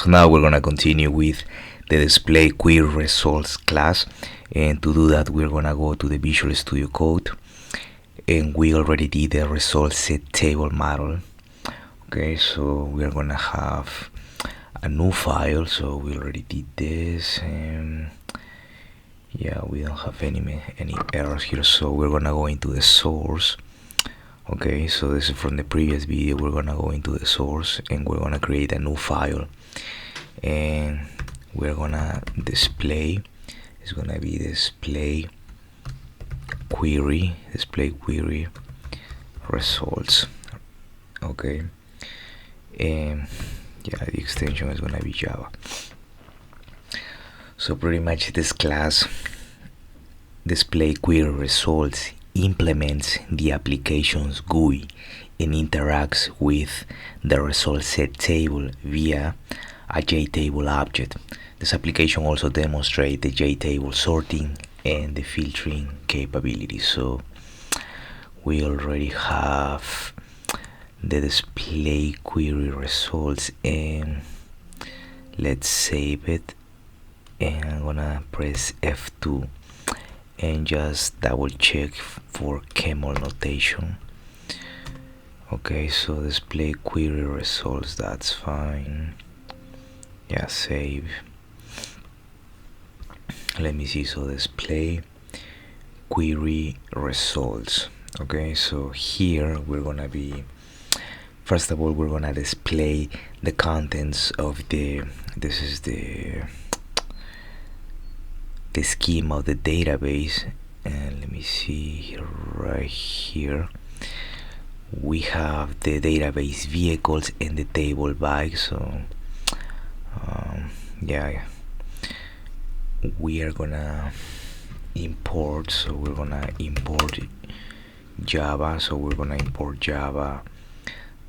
So now we're gonna continue with the display query results class, and to do that we're gonna go to the Visual Studio Code, and we already did the ResultSetTableModel. Okay, so we're gonna have a new file, so we already did this, and yeah, we don't have any errors here, so we're gonna go into the source. Okay, so this is from the previous video. We're gonna go into the source and we're gonna create a new file, and we're gonna display, it's gonna be display query results. Okay, and yeah, the extension is gonna be Java. So pretty much this class, display query results, implements the application's GUI and interacts with the result set table via a JTable object. This application also demonstrates the JTable sorting and the filtering capabilities. So we already have the display query results, and let's save it, and I'm gonna press F2 and just double check for camel notation. Okay, so display query results, that's fine. Yeah, save. Let me see, so display query results. Okay, so here we're gonna be, first of all, we're gonna display the contents of the, this is the scheme of the database, and let me see right here we have the database vehicles and the table bikes. So yeah, we are gonna import, so we're gonna import Java, so we're gonna import Java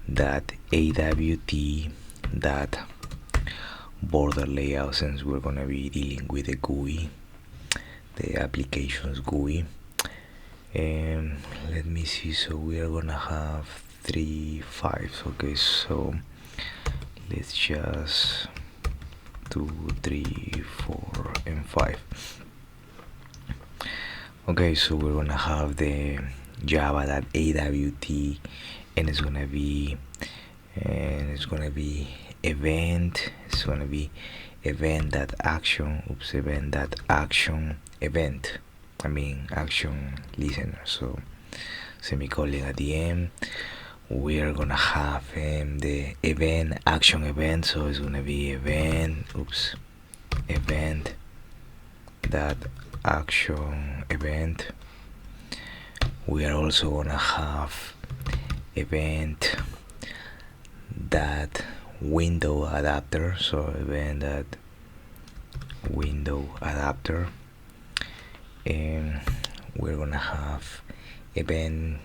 that awt that border layout, since we're gonna be dealing with the GUI, the application's GUI. And let me see, so we are gonna have 3 files. Okay, so let's just 2, 3, 4, and 5. Okay, so we're gonna have the java.awt, and it's gonna be event, it's gonna be event.action, event, I mean action listener, so semicolon at the end. We are gonna have the event action event, so it's gonna be event that action event. We are also gonna have event that window adapter, so event that window adapter, and we're gonna have event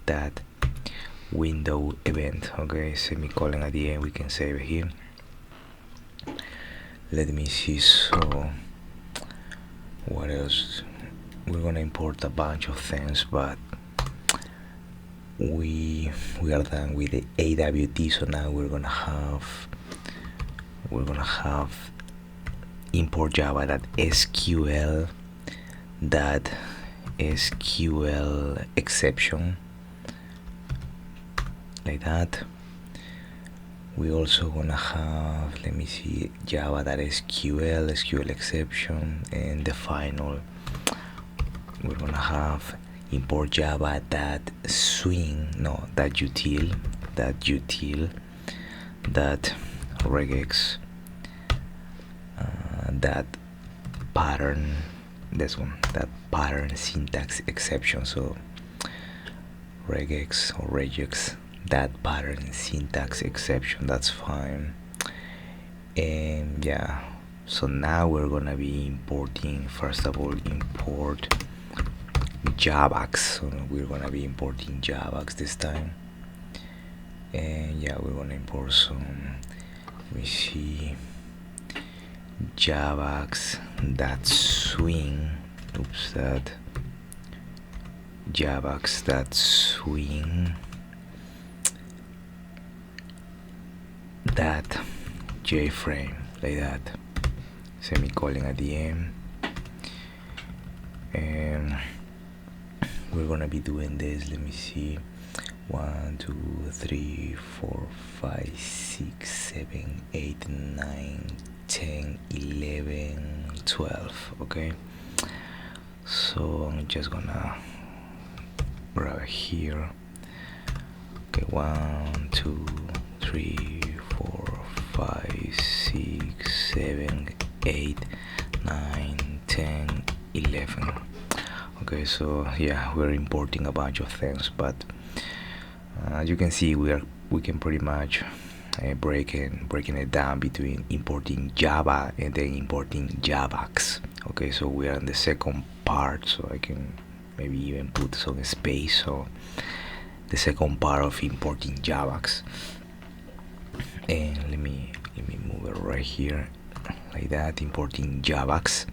that window event. Okay, semicolon at the end, we can save it here. Let me see, so what else? We're gonna import a bunch of things, but we are done with the AWT. So now we're gonna have import java.sql exception, like that. We also gonna have, let me see, java.sql exception, and the final we're gonna have import java.swing, no, util that regex that pattern, this one, that pattern syntax exception. So regex that pattern syntax exception, that's fine. And yeah, so now we're gonna be importing, first of all, import javax. So we're gonna be importing javax this time, and yeah, we're gonna import some, let me see, javax that swing, that javax that swing that JFrame, like that, semicolon at the end. And we're gonna be doing this, let me see, 1 2 3 4 5 6 7 8 9 10 11 12. Okay, so I'm just gonna grab it here. Okay, 1 2 3 4 5 6 7 8 9 10 11. Okay, so yeah, we're importing a bunch of things, but as you can see, we can pretty much breaking it down between importing Java and then importing Javax. Okay, so we are in the second part, so I can maybe even put some space. So the second part of importing Javax, and let me move it right here, like that, importing Javax.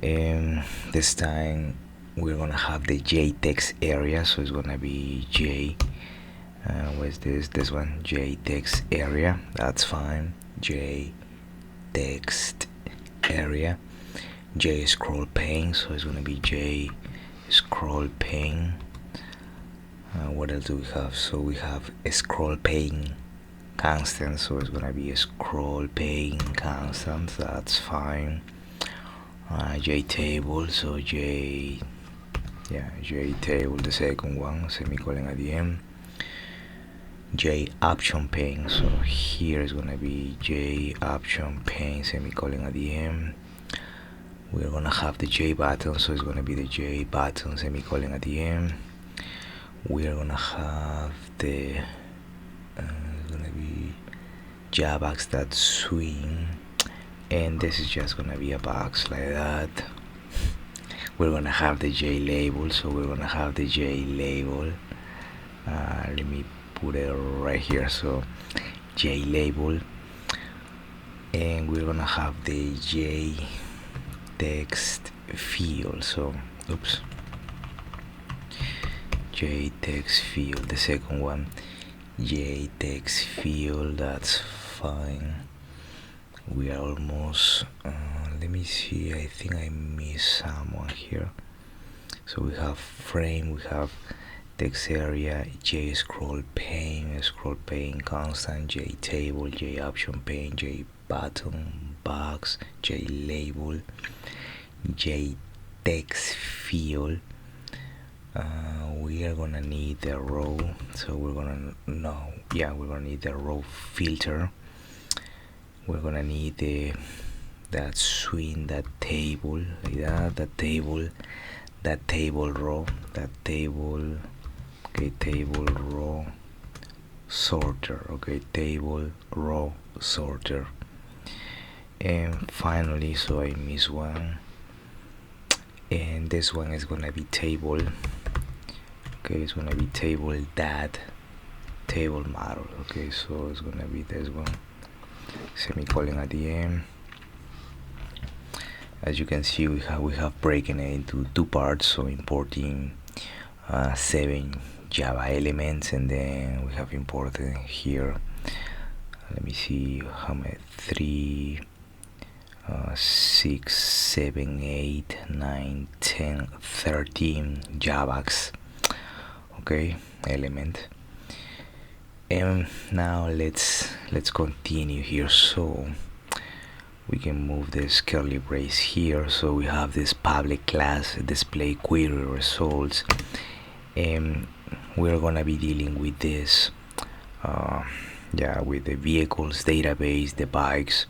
And this time we're gonna have the JText area, so it's gonna be where's this one, JText area. That's fine. JText area. J scroll pane, so it's gonna be J scroll pane. What else do we have? So we have a scroll pane constant, so it's gonna be a scroll pane constant. That's fine. JTable, so JTable, the second one, semicolon at the end. J option pane, so here is gonna be J option pane, semicolon at the end. We're gonna have the J button, so it's gonna be the J button, semicolon at the end. We're gonna have the gonna be Javax.swing, and this is just gonna be a box like that. We're gonna have the J label, so we're gonna have the J label. Let me put it right here, so J label, and we're gonna have the J text field, so J text field, the second one, J text field. That's fine. We are almost let me see, I think I missed someone here. So we have frame, we have text area, J scroll pane constant, J table, J option pane, J button box, J label, J text field. We are gonna need the row, so we're gonna need the row filter. We're gonna need that swing, that table, like that, that table row, that table, okay, table row sorter, okay, table row sorter. And finally, so I missed one, and this one is gonna be table. Okay, it's gonna be table that table model. Okay, so it's gonna be this one, semicolon at the end. As you can see, we have breaking it into two parts, so importing 7 Java elements, and then we have imported here, let me see how many, 3 6 7 8 9 10 13 Javax, okay, element. And now let's continue here. So we can move this curly brace here, so we have this public class display query results, and we're gonna be dealing with this with the vehicles database, the bikes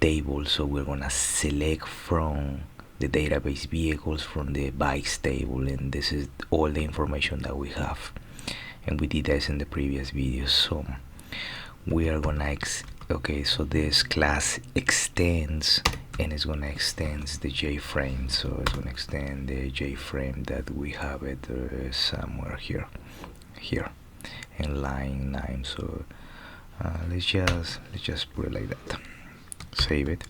table. So we're gonna select from the database vehicles from the bikes table, and this is all the information that we have, and we did this in the previous video. So we are gonna okay, so this class extends, and it's gonna extend the JFrame, so it's gonna extend the JFrame that we have it somewhere here in line 9. So let's just put it like that, save it.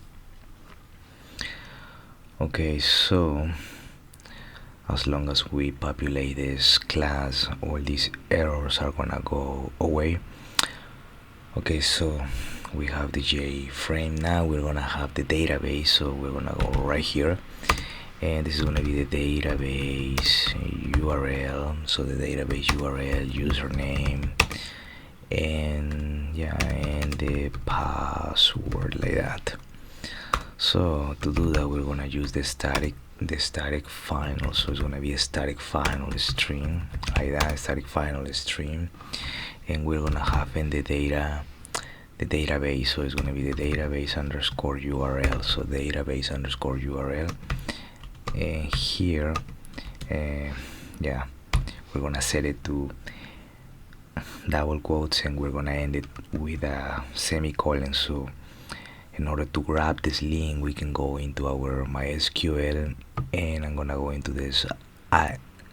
Okay, so as long as we populate this class, all these errors are gonna go away. Okay, so we have the J frame. Now we're gonna have the database, so we're gonna go right here, and this is gonna be the database URL. So the database URL, username, and yeah, and the password, like that. So to do that, we're gonna use the static final. So it's gonna be a static final string, like that, static final string, and we're gonna have in the database. So it's gonna be the database underscore URL. So database underscore URL, and here, yeah, we're gonna set it to double quotes, and we're gonna end it with a semicolon. So in order to grab this link, we can go into our MySQL, and I'm gonna go into this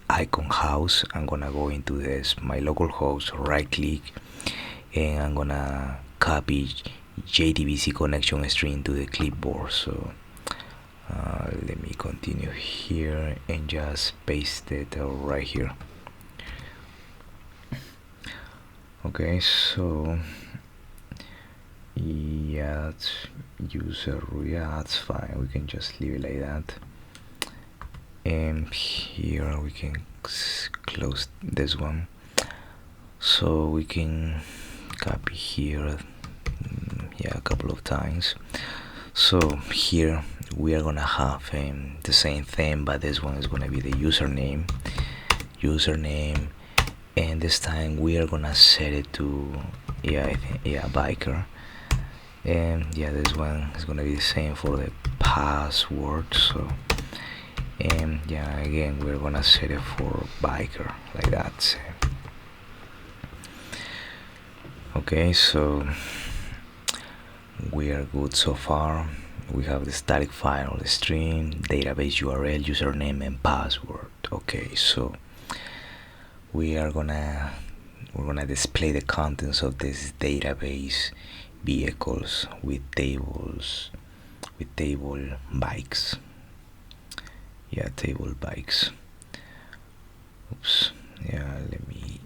icon house. I'm gonna go into this my local host, right click, and I'm gonna copy JDBC connection string to the clipboard. So let me continue here and just paste it right here. Okay, so yeah, that's user, yeah, that's fine, we can just leave it like that, and here we can close this one, so we can copy here, yeah, a couple of times. So here we are gonna have the same thing, but this one is gonna be the username, and this time we are gonna set it to biker, and yeah, this one is gonna be the same for the password. So, and yeah, again, we're gonna set it for biker, like that. Okay, so we are good so far. We have the static final string, database URL, username, and password. Okay, so we're gonna display the contents of this database vehicles with table bikes. Yeah, table bikes. Oops. Yeah, let me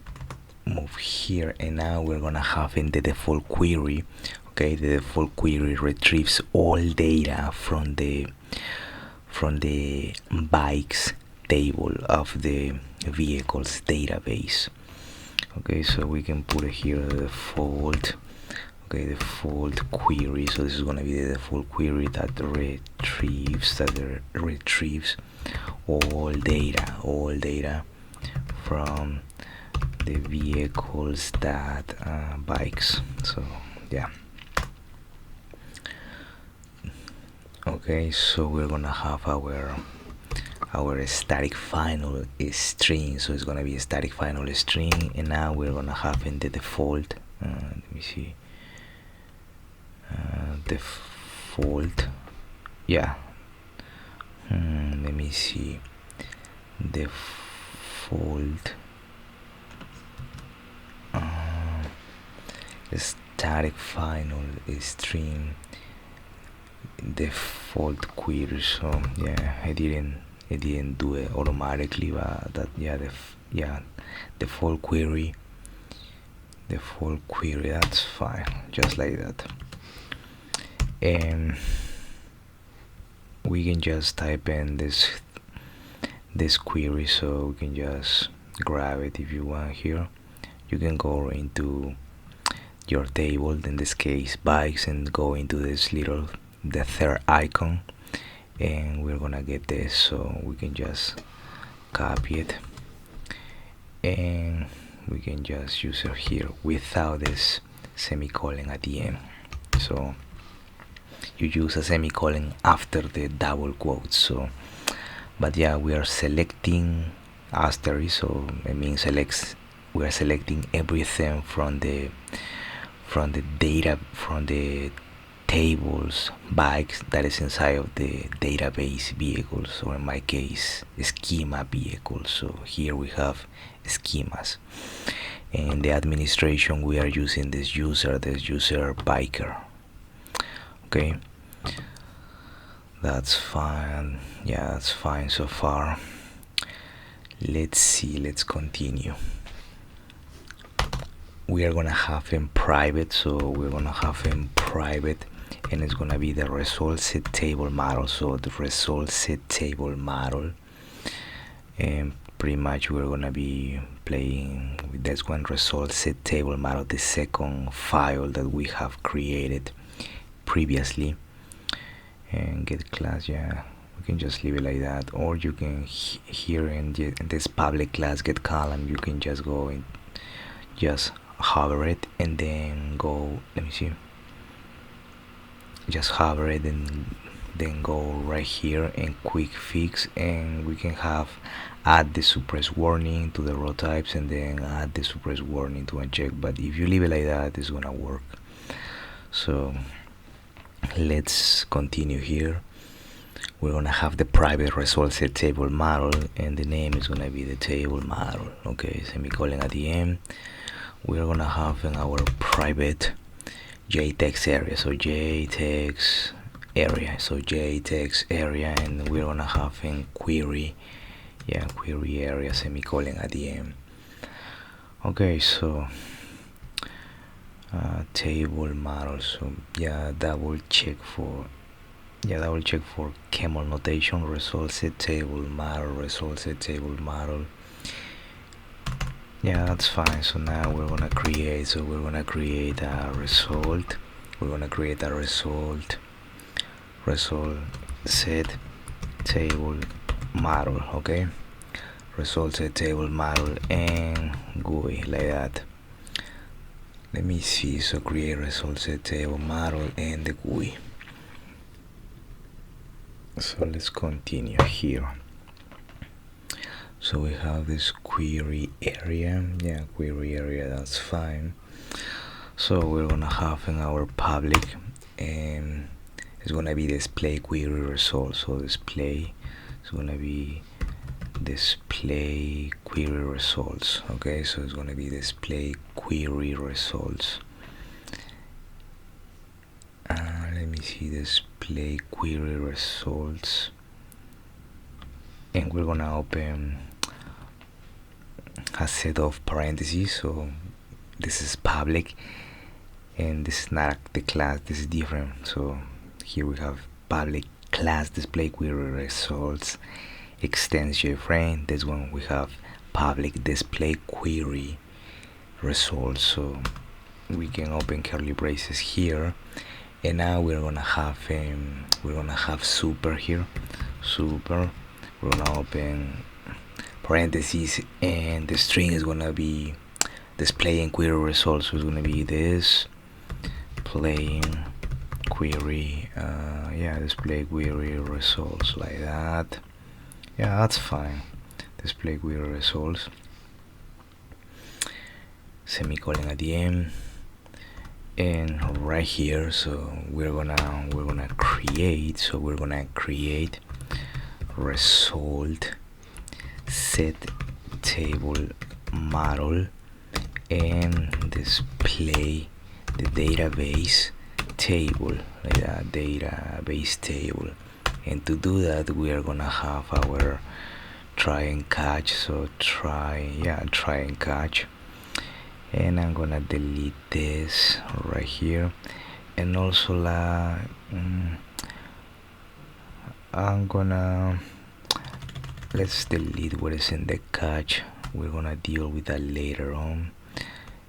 move here, and now we're gonna have in the default query. Okay, the default query retrieves all data from the bikes table of the vehicles database. Okay, so we can put here the default, okay, default query. So this is gonna be the default query that retrieves all data from the vehicles bikes. So yeah. Okay, so we're gonna have our static final string. So it's gonna be a static final string, and now we're gonna have in the default, let me see, default, yeah, let me see, default static final string default query. So yeah, I didn't do it automatically, but that, yeah, default query, that's fine, just like that. And we can just type in this query, so we can just grab it. If you want, here you can go into your table, in this case bikes, and go into this little, the third icon, and we're gonna get this. So we can just copy it, and we can just use it here without this semicolon at the end. So you use a semicolon after the double quotes. So, but yeah, we are selecting asterisk, so it means we are selecting everything from the data, from the tables bikes that is inside of the database vehicles, or in my case schema vehicles. So here we have schemas, and the administration, we are using this user biker. Okay, that's fine. Yeah, that's fine so far. Let's see, let's continue. we are gonna have in private, so we're gonna have in private, and it's gonna be the ResultSetTableModel. So the ResultSetTableModel, and pretty much we're gonna be playing with this one, ResultSetTableModel, the second file that we have created previously. And get class, yeah, we can just leave it like that, or you can here in this public class get column, you can just go and just hover it and then go, let me see, just hover it and then go right here and quick fix, and we can have add the suppress warning to the row types and then add the suppress warning to uncheck. But if you leave it like that, it's gonna work. So let's continue here. We're gonna have the private ResultSetTableModel, and the name is gonna be the table model. Okay, semicolon at the end. We're gonna have in our private JText area, so JText area, and we're gonna have in query, yeah, query area, semicolon at the end. Okay, so table model, so yeah, double check for camel notation, ResultSetTableModel. Yeah, that's fine. So now we're gonna create a result. We're gonna create a result set table model. Okay, ResultSetTableModel and GUI like that. Let me see. So create ResultSetTableModel and the GUI. So let's continue here. So we have this query area, yeah, query area, that's fine. So we're gonna have in our public, and it's gonna be display query results. So display is gonna be display query results. Okay, so it's gonna be display query results. Let me see, display query results, and we're gonna open a set of parentheses. So this is public, and this is not the class, this is different. So here we have public class display query results extends JFrame. This one we have public display query results. So we can open curly braces here, and now we're gonna have super here, super. We're gonna open parentheses, and the string is gonna be displaying query results. So it's gonna be this playing query, yeah, display query results like that. Yeah, that's fine. Display query results, semicolon at the end, and right here. So we're gonna create. So we're gonna create result set table model and display the database table, like that, database table. And to do that, we are gonna have our try and catch. So try and catch, and I'm gonna delete this right here, and also let's delete what is in the catch. We're gonna deal with that later on,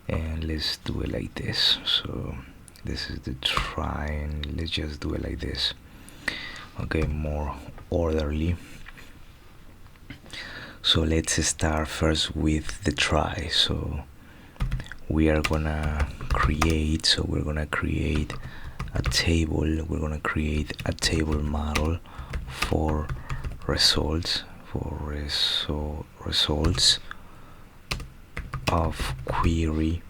and let's do it like this. So this is the try, and let's just do it like this. Okay, more orderly. So let's start first with the try. So we are gonna create, we're gonna create a table. We're gonna create a table model for results, results of query,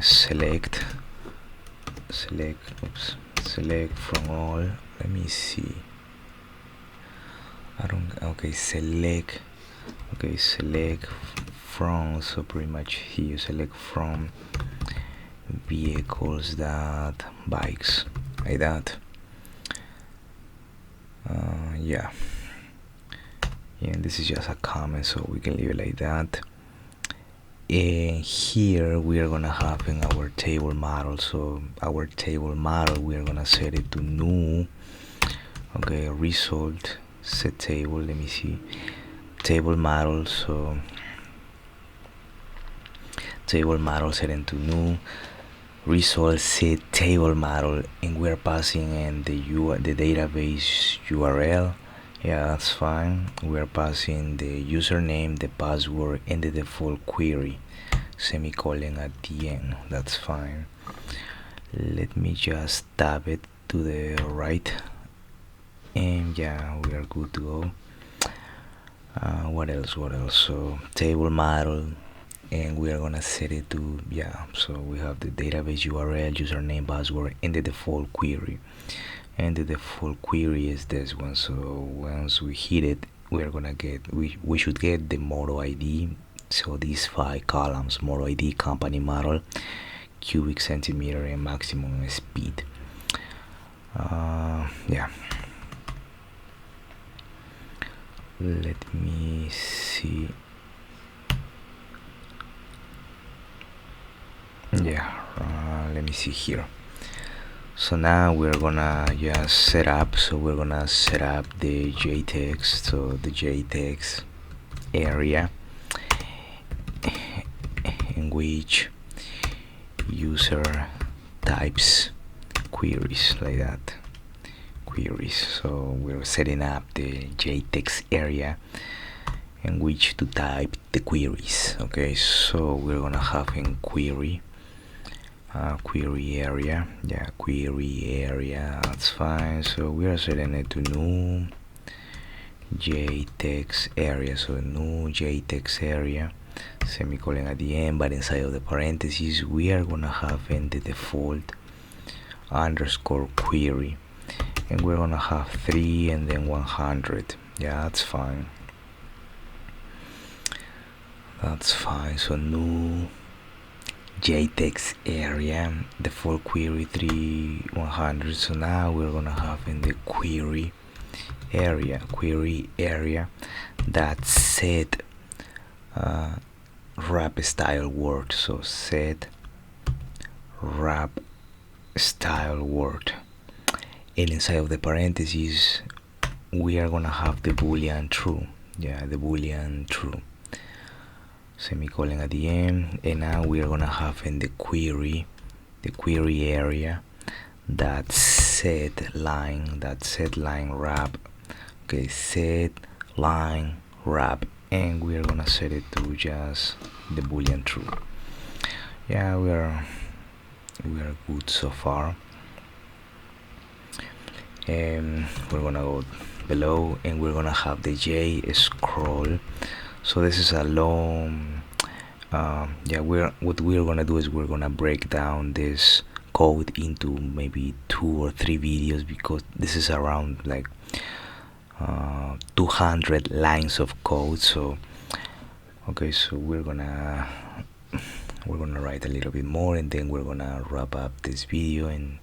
select from all. Let me see, select from, so pretty much here, select from vehicles.bikes, like that. Yeah, and this is just a comment, so we can leave it like that. And here we are gonna have in our table model, so our table model we are gonna set it to new. Okay, result set table, let me see, table model, so table model set into new, result set table model, and we're passing in the database URL. Yeah, that's fine. We're passing the username, the password, and the default query, semicolon at the end. That's fine. Let me just tab it to the right, and yeah, we are good to go. What else? So table model, and we are gonna set it to, yeah, so we have the database URL, username, password, and the default query. And the default query is this one. So once we hit it, we're gonna get, we should get the model ID. So these 5 columns: model ID, company model, cubic centimeter, and maximum speed. Yeah, let me see. Yeah, let me see here. So now we're gonna just set up, so we're gonna set up the JText, so the JText area in which user types queries, like that, queries. So we're setting up the JText area in which to type the queries. Okay, so we're gonna have in query, query area, yeah, query area, that's fine. So we are setting it to new JText area, so new JText area, semicolon at the end, but inside of the parentheses we are gonna have in the default underscore query, and we're gonna have 3 and then 100. Yeah, that's fine. That's fine. So new JText area, default query 3, 100. So now we're gonna have in the query area that set wrap style word. So set wrap style word, and inside of the parentheses we are gonna have the boolean true. Yeah, the boolean true, semicolon at the end. And now we are gonna have in the query area that set line wrap. Okay, set line wrap, and we are gonna set it to just the boolean true. Yeah, we are good so far. And we're gonna go below, and we're gonna have the J scroll. So this is a long, yeah, what we're gonna do is we're gonna break down this code into maybe 2 or 3 videos, because this is around like 200 lines of code. So okay, so we're gonna write a little bit more, and then we're gonna wrap up this video and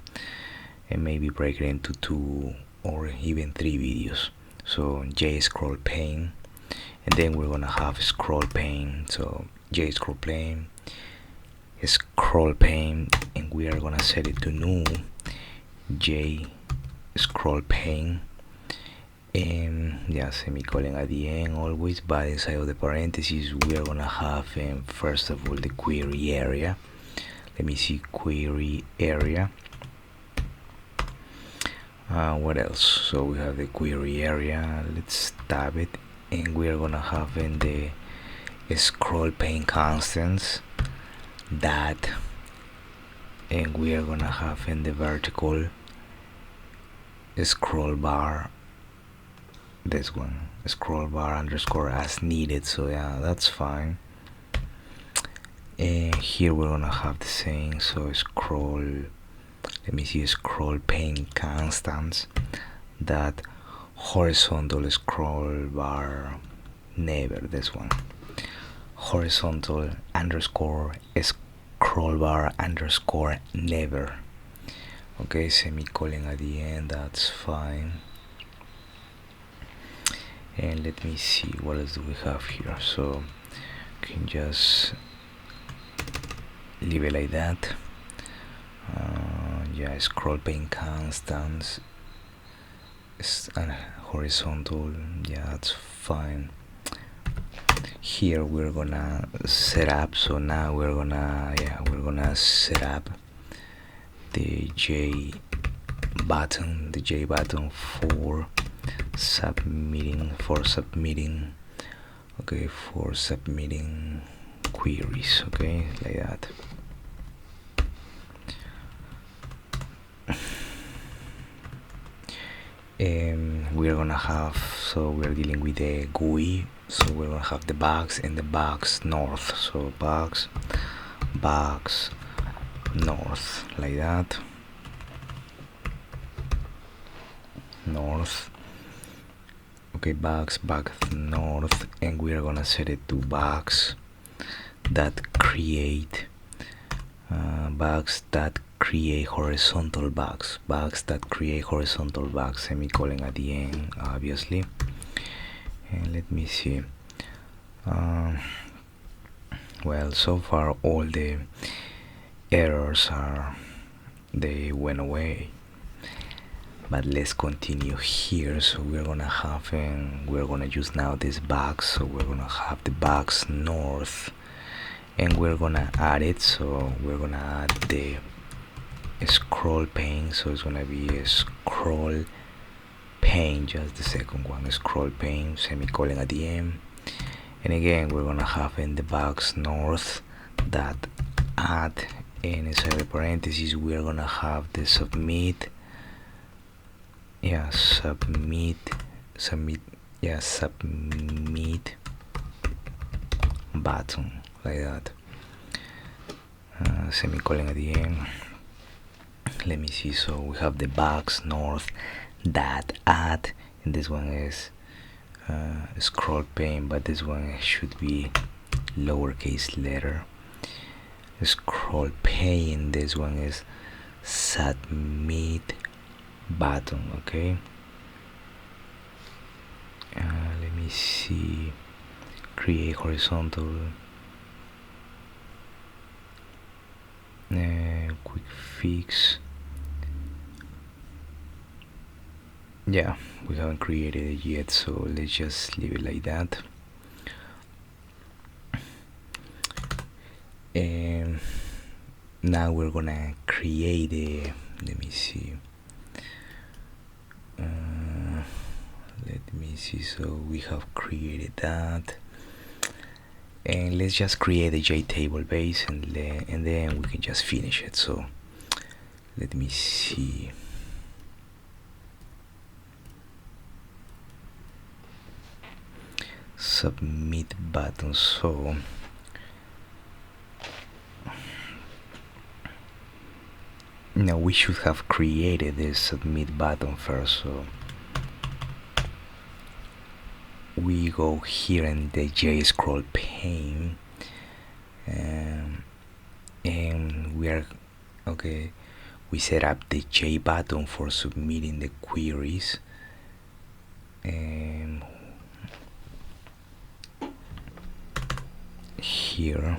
maybe break it into 2 or even 3 videos. So J scroll pane, and then we're gonna have scroll pane. So J scroll pane, and we are gonna set it to new J scroll pane, and yeah, semicolon at the end always. But inside of the parentheses we are gonna have first of all the query area. Let me see, query area. What else? So we have the query area. Let's tab it, and we are gonna have in the scroll pane constants that, and we are gonna have in the vertical scroll bar, this one, scroll bar underscore as needed. So yeah, that's fine. And here we're gonna have the same. So scroll, let me see, scroll pane constants that horizontal scroll bar never, this one, horizontal underscore scroll bar underscore never. Okay, semicolon at the end, that's fine. And let me see what else do we have here. So can just leave it like that. Yeah, scroll pane constants and horizontal, yeah, that's fine. Here we're gonna set up, so now we're gonna set up the J button for submitting okay, for submitting queries, okay, like that. We're gonna have, so we're dealing with the GUI, so we're gonna have the box and the box north, so box north, like that, north, okay, box north, and we're gonna set it to box that create horizontal box semicolon at the end, obviously. And let me see, well, so far all the errors they went away, but let's continue here. So we're gonna have, and we're gonna use now this box, so we're gonna have the box north, and we're gonna add it, so we're gonna add the scroll pane, so it's gonna be a scroll pane, just the second one, scroll pane semicolon at the end. And again, we're gonna have in the box north that add, and inside the parentheses we're gonna have the submit button, like that, semicolon at the end. Let me see, so we have the box north that add, and this one is scroll pane, but this one should be lowercase letter. Scroll pane, this one is submit button, okay. Let me see, create horizontal, quick fix. Yeah, we haven't created it yet, so let's just leave it like that. And now we're gonna create a, let me see, so we have created that, and let's just create a JTable base, and then we can just finish it. So let me see, submit button. So now we should have created this submit button first, so we go here in the J scroll pane, and we are okay, we set up the J button for submitting the queries, and here,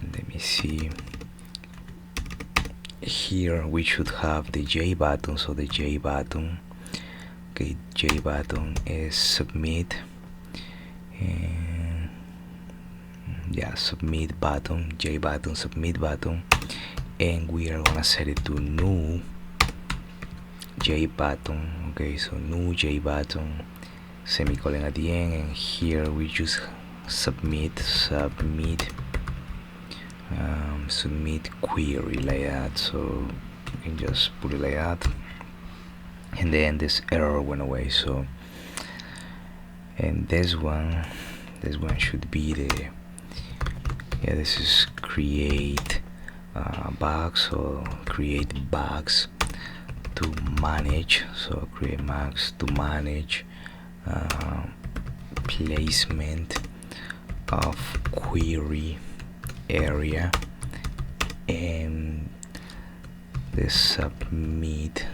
let me see, here we should have the J button, so the J button, okay, J button is submit, and yeah, submit button, J button, submit button, and we are gonna set it to new J button, okay, so new J button, semicolon at the end, and here we just submit query, like that. So you can just put it like that, and then this error went away. So, and this one should be the, yeah, this is create box, so create box to manage, so create box to manage placement of query area, and the submit,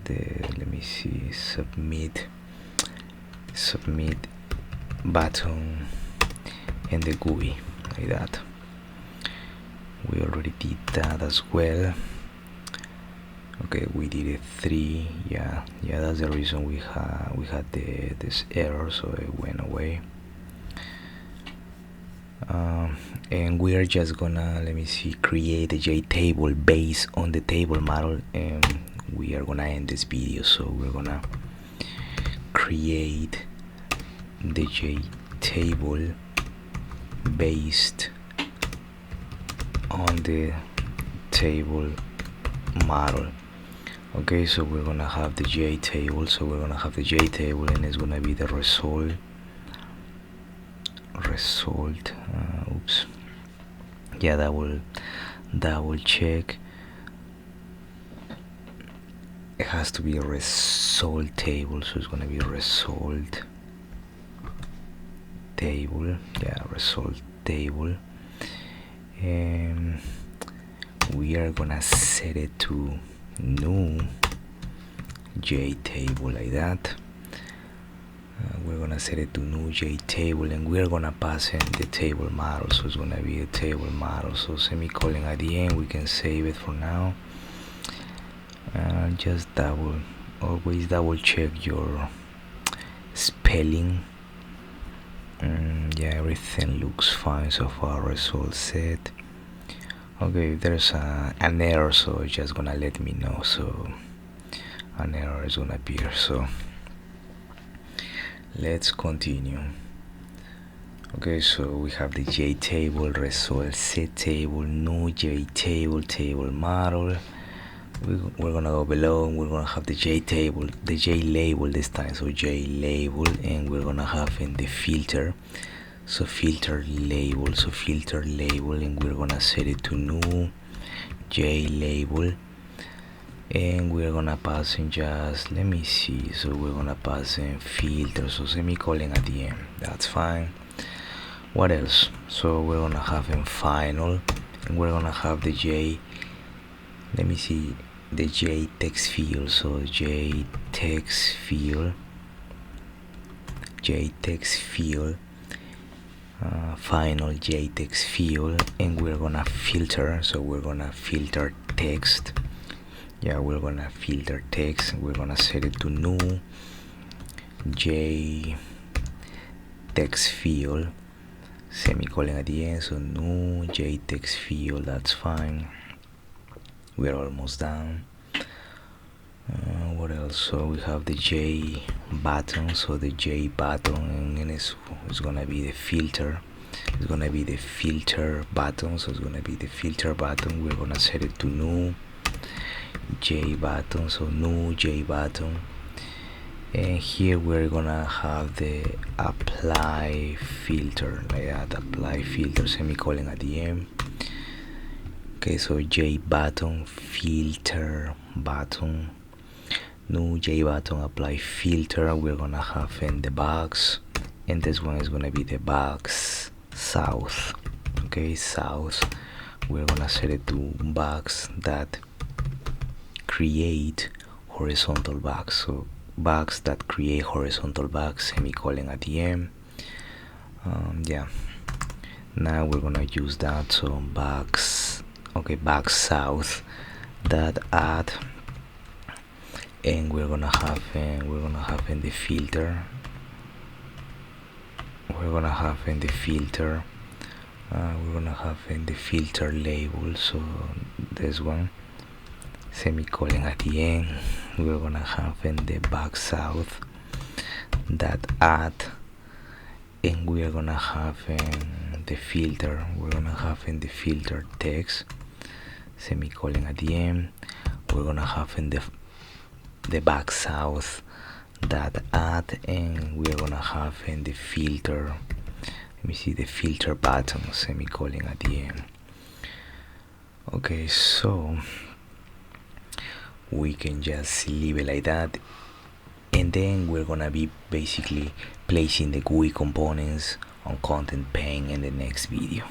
the, let me see, submit submit button and the GUI like that. We already did that as well. Okay, we did it 3. Yeah, that's the reason we had this error, so it went away. And we are just gonna, let me see, create a JTable based on the table model, and we are gonna end this video. So we're gonna create the JTable based on the table model. Okay, so we're gonna have the JTable, and it's gonna be the result. Oops. Yeah, that will check. It has to be a result table, so it's gonna be result table. Yeah, result table, and we are gonna set it to new JTable like that. We're gonna set it to new JTable, and we're gonna pass in the table model, so it's gonna be a table model. So semicolon at the end. We can save it for now. Just always double check your spelling. Yeah, everything looks fine so far. ResultSet. Okay, if there's an error, so it's just gonna let me know. So an error is gonna appear. So let's continue. Okay, so we have the JTable, ResultSetTable, new JTable, table model. We're gonna go below, and we're gonna have the JTable, the JLabel this time. So JLabel, and we're gonna have in the filter. So filter label, and we're gonna set it to new JLabel. And we're gonna pass in just, let me see, so we're gonna pass in filter, so semicolon at the end. That's fine. What else? So we're gonna have in final, and we're gonna have the J, let me see, the J text field. So J text field, final J text field, and we're gonna filter. So we're gonna filter text. Yeah, we're gonna filter text. We're gonna set it to new J text field, semicolon at the end. So new J text field. That's fine. We're almost done. What else? So we have the J button. So the J button, and it's gonna be the filter. It's gonna be the filter button. So it's gonna be the filter button. We're gonna set it to new J button. So new J button, and here we're gonna have the apply filter like that. Apply filter, semicolon at the end. Okay, so J button, filter button, new J button, apply filter. We're gonna have in the box, and this one is gonna be the box south. Okay, south. We're gonna set it to box that create horizontal box. So box that create horizontal box, semicolon at the end. Yeah, now we're gonna use that. So box, okay, box south that add, and we're gonna have in the filter. We're gonna have in the filter label. So this one, semicolon at the end. We're gonna have in the box south that add, and we're gonna have in the filter. We're gonna have in the filter text, semicolon at the end. We're gonna have in the back south that add, and we're gonna have in the filter, let me see, the filter button, semicolon at the end. Okay, so we can just leave it like that, and then we're gonna be basically placing the GUI components on content pane in the next video.